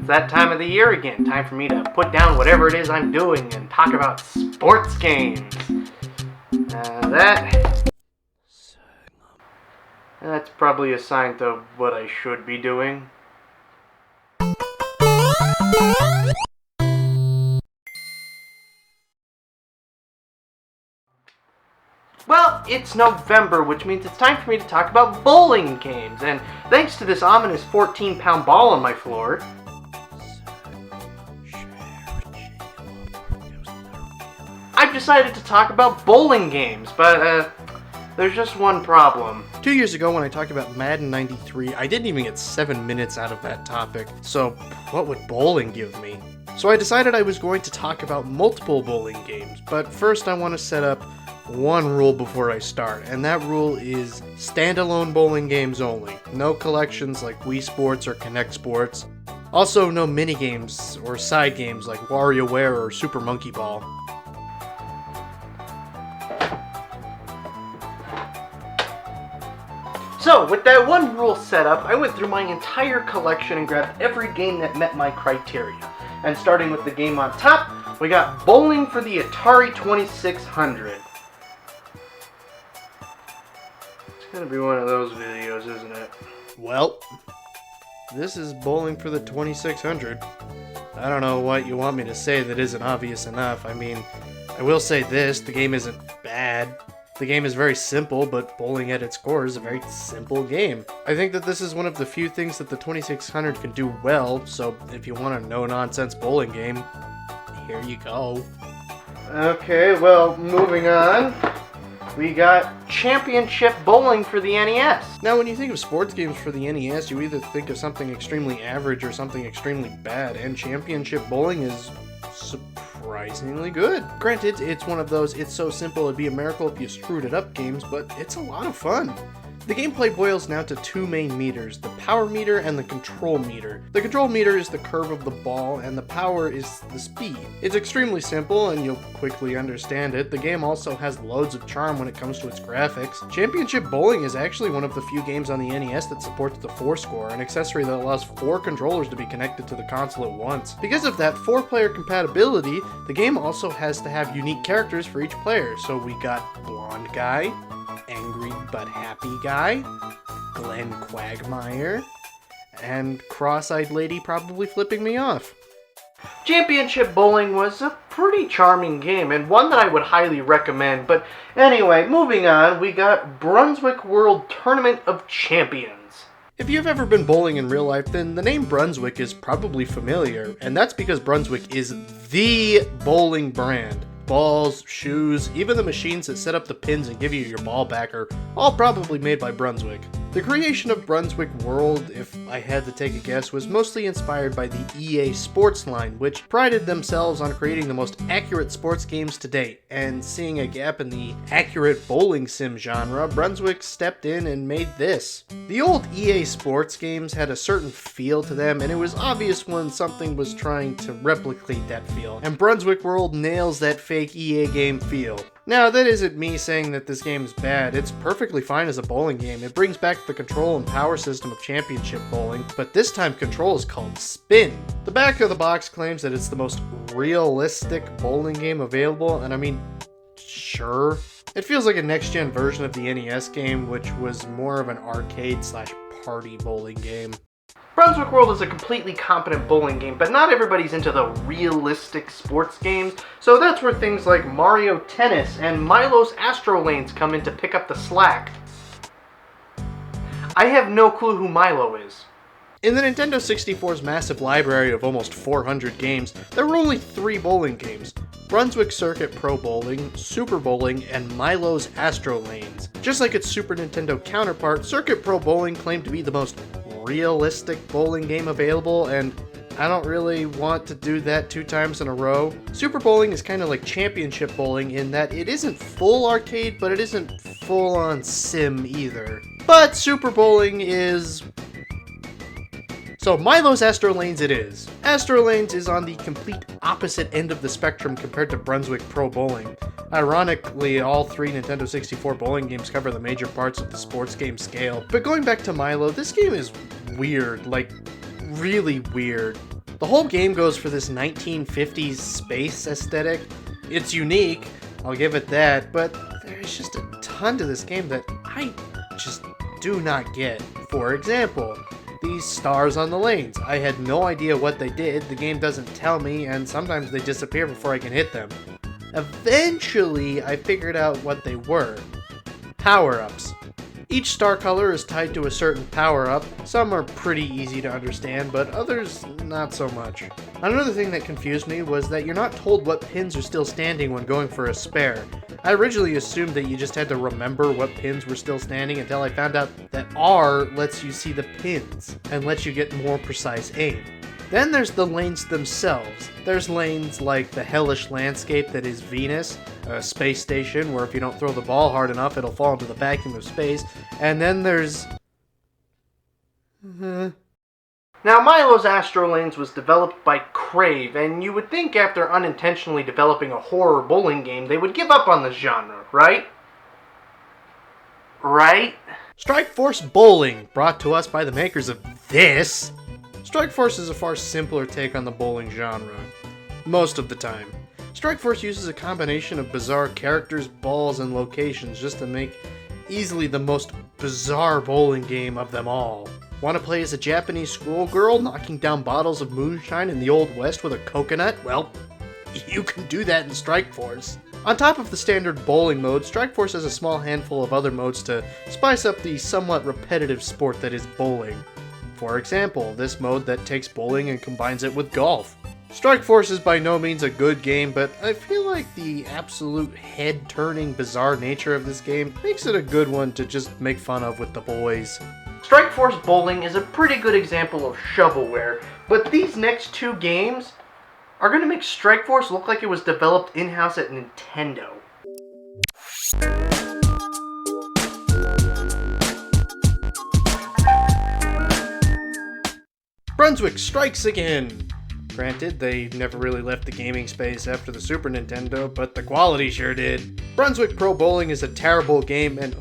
It's that time of the year again. Time for me to put down whatever it is I'm doing and talk about sports games. That's probably a sign of what I should be doing. Well, it's November, which means it's time for me to talk about bowling games, and thanks to this ominous 14-pound ball on my floor, I've decided to talk about bowling games, but there's just one problem. 2 years ago when I talked about Madden 93, I didn't even get 7 minutes out of that topic, so what would bowling give me? So I decided I was going to talk about multiple bowling games, but first I want to set up one rule before I start, and that rule is standalone bowling games only. No collections like Wii Sports or Kinect Sports. Also, no minigames or side games like WarioWare or Super Monkey Ball. So, with that one rule set up, I went through my entire collection and grabbed every game that met my criteria. And starting with the game on top, we got Bowling for the Atari 2600. It's gonna be one of those videos, isn't it? Well, this is Bowling for the 2600. I don't know what you want me to say that isn't obvious enough. I mean, I will say this, the game isn't bad. The game is very simple, but bowling at its core is a very simple game. I think that this is one of the few things that the 2600 can do well, so if you want a no-nonsense bowling game, here you go. Okay, well, moving on. We got Championship Bowling for the NES. Now, when you think of sports games for the NES, you either think of something extremely average or something extremely bad, and Championship Bowling is surprisingly good. Granted, it's one of those it's so simple it'd be a miracle if you screwed it up games, but it's a lot of fun. The gameplay boils down to two main meters, the power meter and the control meter. The control meter is the curve of the ball, and the power is the speed. It's extremely simple, and you'll quickly understand it. The game also has loads of charm when it comes to its graphics. Championship Bowling is actually one of the few games on the NES that supports the 4-score, an accessory that allows 4 controllers to be connected to the console at once. Because of that 4-player compatibility, the game also has to have unique characters for each player. So we got Blonde Guy, Angry but Happy Guy, Glenn Quagmire, and Cross-Eyed Lady probably flipping me off. Championship Bowling was a pretty charming game, and one that I would highly recommend, but anyway, moving on, we got Brunswick World Tournament of Champions. If you've ever been bowling in real life, then the name Brunswick is probably familiar, and that's because Brunswick is the bowling brand. Balls, shoes, even the machines that set up the pins and give you your ball back are all probably made by Brunswick. The creation of Brunswick World, if I had to take a guess, was mostly inspired by the EA Sports line, which prided themselves on creating the most accurate sports games to date, and seeing a gap in the accurate bowling sim genre, Brunswick stepped in and made this. The old EA Sports games had a certain feel to them, and it was obvious when something was trying to replicate that feel, and Brunswick World nails that fake EA game feel. Now, that isn't me saying that this game is bad. It's perfectly fine as a bowling game. It brings back the control and power system of Championship Bowling, but this time control is called Spin. The back of the box claims that it's the most realistic bowling game available, and I mean, sure. It feels like a next-gen version of the NES game, which was more of an arcade/party bowling game. Brunswick World is a completely competent bowling game, but not everybody's into the realistic sports games, so that's where things like Mario Tennis and Milo's Astro Lanes come in to pick up the slack. I have no clue who Milo is. In the Nintendo 64's massive library of almost 400 games, there were only 3 bowling games: Brunswick Circuit Pro Bowling, Super Bowling, and Milo's Astro Lanes. Just like its Super Nintendo counterpart, Circuit Pro Bowling claimed to be the most realistic bowling game available, and I don't really want to do that 2 times in a row. Super Bowling is kind of like Championship Bowling in that it isn't full arcade, but it isn't full-on sim either. But Super Bowling is... So Milo's Astro Lanes it is. Astro Lanes is on the complete opposite end of the spectrum compared to Brunswick Pro Bowling. Ironically, all 3 Nintendo 64 bowling games cover the major parts of the sports game scale. But going back to Milo, this game is weird, like really weird. The whole game goes for this 1950s space aesthetic. It's unique, I'll give it that, but there's just a ton to this game that I just do not get. For example, these stars on the lanes. I had no idea what they did, the game doesn't tell me, and sometimes they disappear before I can hit them. Eventually, I figured out what they were. Power-ups. Each star color is tied to a certain power-up. Some are pretty easy to understand, but others not so much. Another thing that confused me was that you're not told what pins are still standing when going for a spare. I originally assumed that you just had to remember what pins were still standing until I found out that R lets you see the pins and lets you get more precise aim. Then there's the lanes themselves. There's lanes like the hellish landscape that is Venus, a space station where if you don't throw the ball hard enough it'll fall into the vacuum of space, and then there's... Now Milo's Astro Lanes was developed by Crave, and you would think after unintentionally developing a horror bowling game they would give up on the genre, right? Right? Strike Force Bowling, brought to us by the makers of this. Strike Force is a far simpler take on the bowling genre. Most of the time. Strike Force uses a combination of bizarre characters, balls, and locations just to make easily the most bizarre bowling game of them all. Want to play as a Japanese schoolgirl knocking down bottles of moonshine in the Old West with a coconut? Well, you can do that in Strike Force. On top of the standard bowling mode, Strike Force has a small handful of other modes to spice up the somewhat repetitive sport that is bowling. For example, this mode that takes bowling and combines it with golf. Strike Force is by no means a good game, but I feel like the absolute head-turning bizarre nature of this game makes it a good one to just make fun of with the boys. Strike Force Bowling is a pretty good example of shovelware, but these next two games are going to make Strike Force look like it was developed in-house at Nintendo. Brunswick strikes again! Granted, they never really left the gaming space after the Super Nintendo, but the quality sure did. Brunswick Pro Bowling is a terrible game and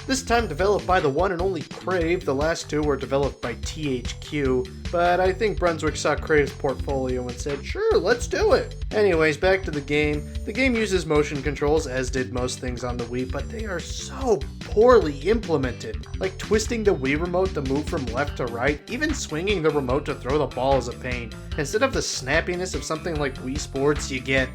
this time developed by the one and only Crave. The last two were developed by THQ, but I think Brunswick saw Crave's portfolio and said, sure, let's do it. Anyways, back to the game. The game uses motion controls, as did most things on the Wii, but they are so poorly implemented. Like twisting the Wii remote to move from left to right, even swinging the remote to throw the ball is a pain. Instead of the snappiness of something like Wii Sports, you get...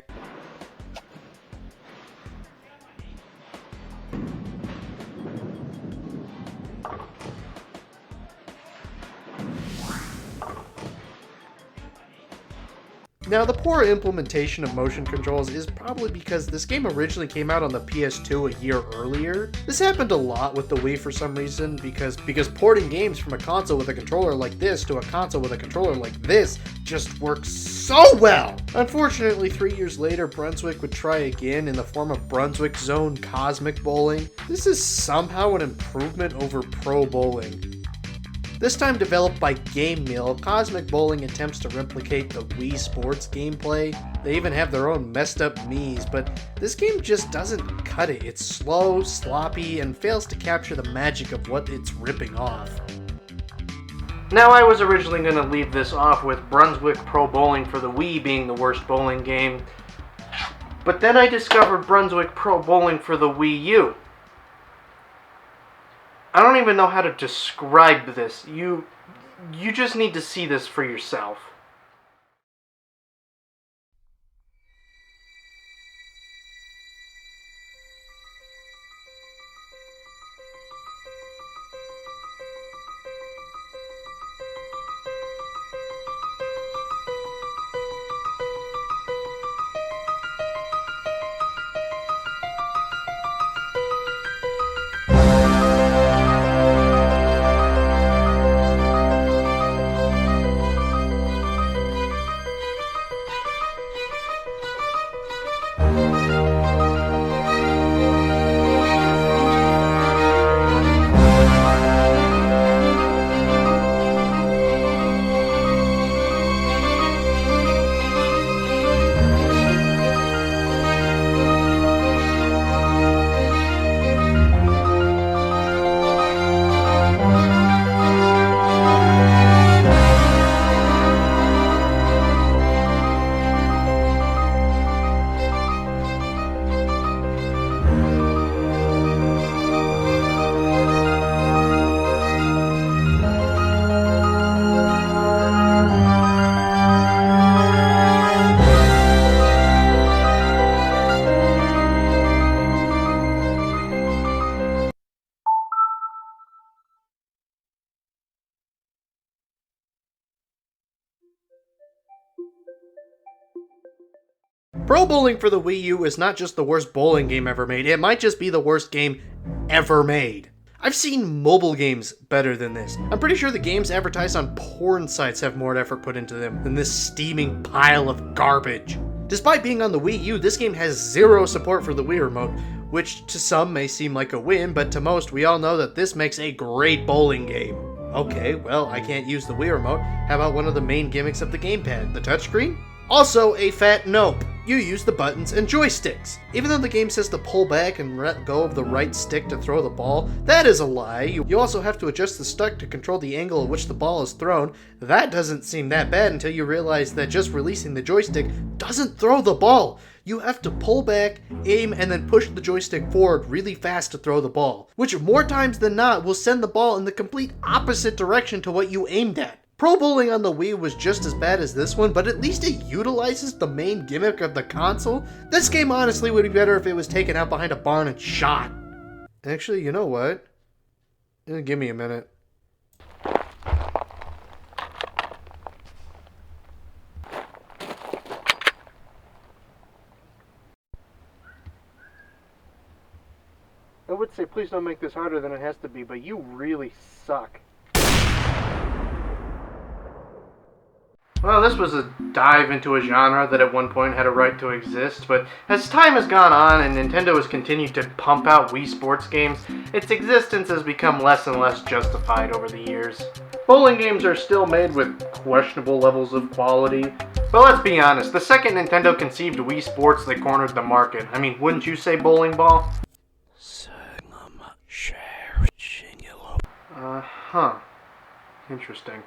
Now, the poor implementation of motion controls is probably because this game originally came out on the PS2 a year earlier. This happened a lot with the Wii for some reason, because porting games from a console with a controller like this to a console with a controller like this just works so well! Unfortunately, 3 years later, Brunswick would try again in the form of Brunswick Zone Cosmic Bowling. This is somehow an improvement over Pro Bowling. This time developed by Game Mill, Cosmic Bowling attempts to replicate the Wii Sports gameplay. They even have their own messed up Mii's, but this game just doesn't cut it. It's slow, sloppy, and fails to capture the magic of what it's ripping off. Now, I was originally going to leave this off with Brunswick Pro Bowling for the Wii being the worst bowling game, but then I discovered Brunswick Pro Bowling for the Wii U. I don't even know how to describe this. You just need to see this for yourself. Pro Bowling for the Wii U is not just the worst bowling game ever made, it might just be the worst game ever made. I've seen mobile games better than this. I'm pretty sure the games advertised on porn sites have more effort put into them than this steaming pile of garbage. Despite being on the Wii U, this game has zero support for the Wii Remote, which to some may seem like a win, but to most, we all know that this makes a great bowling game. Okay, well, I can't use the Wii Remote. How about one of the main gimmicks of the gamepad, the touchscreen? Also a fat nope. You use the buttons and joysticks. Even though the game says to pull back and let go of the right stick to throw the ball, that is a lie. You also have to adjust the stick to control the angle at which the ball is thrown. That doesn't seem that bad until you realize that just releasing the joystick doesn't throw the ball. You have to pull back, aim, and then push the joystick forward really fast to throw the ball, which more times than not will send the ball in the complete opposite direction to what you aimed at. Pro Bowling on the Wii was just as bad as this one, but at least it utilizes the main gimmick of the console. This game honestly would be better if it was taken out behind a barn and shot. Actually, you know what? Give me a minute. I would say please don't make this harder than it has to be, but you really suck. Well, this was a dive into a genre that at one point had a right to exist, but as time has gone on and Nintendo has continued to pump out Wii Sports games, its existence has become less and less justified over the years. Bowling games are still made with questionable levels of quality, but let's be honest, the second Nintendo conceived Wii Sports, they cornered the market. I mean, wouldn't you say bowling ball? Interesting.